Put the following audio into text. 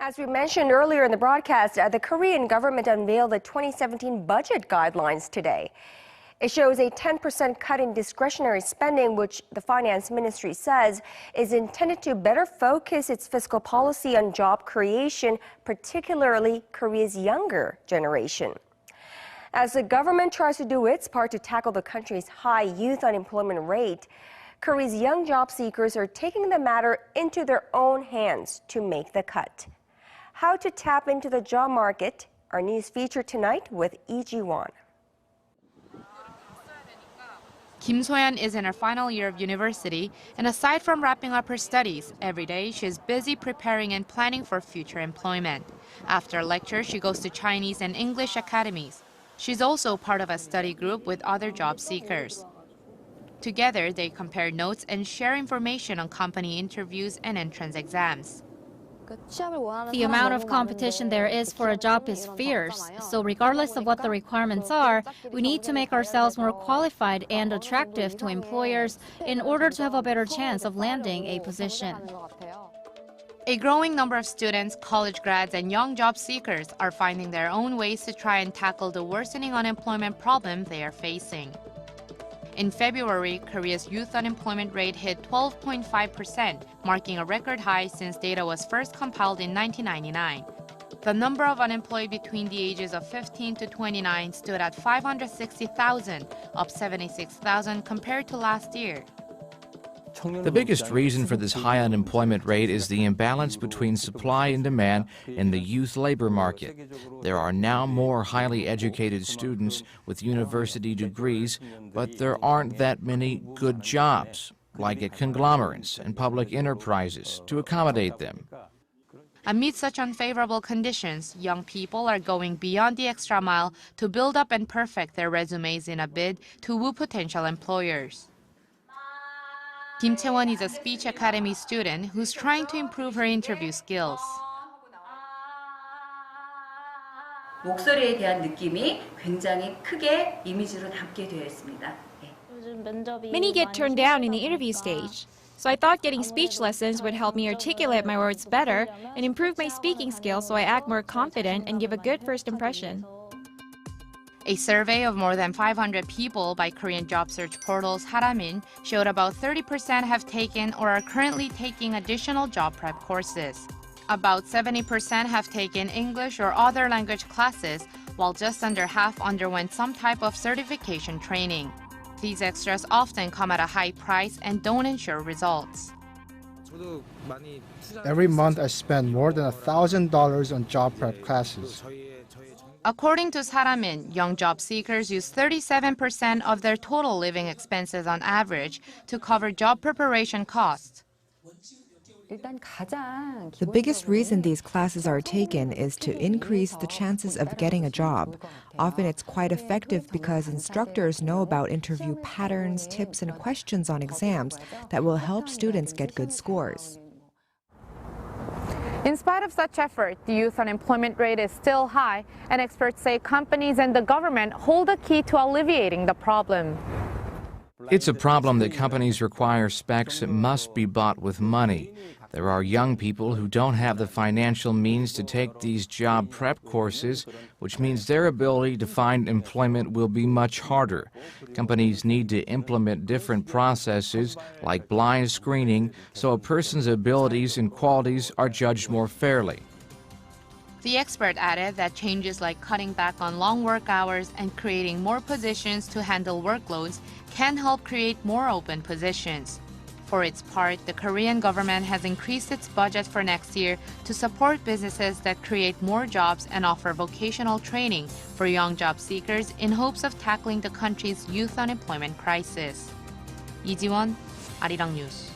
As we mentioned earlier in the broadcast, the Korean government unveiled the 2017 budget guidelines today. It shows a 10% cut in discretionary spending, which the finance ministry says is intended to better focus its fiscal policy on job creation, particularly Korea's younger generation. As the government tries to do its part to tackle the country's high youth unemployment rate, Korea's young job seekers are taking the matter into their own hands to make the cut. How to tap into the job market, our news feature tonight with Lee Ji-won. Kim So-yeon is in her final year of university, and aside from wrapping up her studies, every day she's busy preparing and planning for future employment. After lecture, she goes to Chinese and English academies. She's also part of a study group with other job seekers. Together, they compare notes and share information on company interviews and entrance exams. The amount of competition there is for a job is fierce, so regardless of what the requirements are, we need to make ourselves more qualified and attractive to employers in order to have a better chance of landing a position. A growing number of students, college grads, and young job seekers are finding their own ways to try and tackle the worsening unemployment problem they are facing. In February, Korea's youth unemployment rate hit 12.5%, marking a record high since data was first compiled in 1999. The number of unemployed between the ages of 15 to 29 stood at 560,000, up 76,000 compared to last year. The biggest reason for this high unemployment rate is the imbalance between supply and demand in the youth labor market. There are now more highly educated students with university degrees, but there aren't that many good jobs, like at conglomerates and public enterprises, to accommodate them. Amid such unfavorable conditions, young people are going beyond the extra mile to build up and perfect their resumes in a bid to woo potential employers. Kim Chae-won is a speech academy student who's trying to improve her interview skills. 목소리에 대한 느낌이 굉장히 크게 이미지로 담게 되어 있습니다. Many get turned down in the interview stage, so I thought getting speech lessons would help me articulate my words better and improve my speaking skills so I act more confident and give a good first impression. A survey of more than 500 people by Korean job search portals Haramin showed about 30% have taken or are currently taking additional job prep courses. About 70% have taken English or other language classes, while just under half underwent some type of certification training. These extras often come at a high price and don't ensure results. Every month I spend more than $1,000 on job prep classes. According to Saramin, young job seekers use 37% of their total living expenses on average to cover job preparation costs. The biggest reason these classes are taken is to increase the chances of getting a job. Often it's quite effective because instructors know about interview patterns, tips, and questions on exams that will help students get good scores. In spite of such effort, the youth unemployment rate is still high, and experts say companies and the government hold the key to alleviating the problem. It's a problem that companies require specs that must be bought with money. There are young people who don't have the financial means to take these job prep courses, which means their ability to find employment will be much harder. Companies need to implement different processes, like blind screening, so a person's abilities and qualities are judged more fairly. The expert added that changes like cutting back on long work hours and creating more positions to handle workloads can help create more open positions. For its part, the Korean government has increased its budget for next year to support businesses that create more jobs and offer vocational training for young job seekers in hopes of tackling the country's youth unemployment crisis. Lee Ji-won, Arirang News.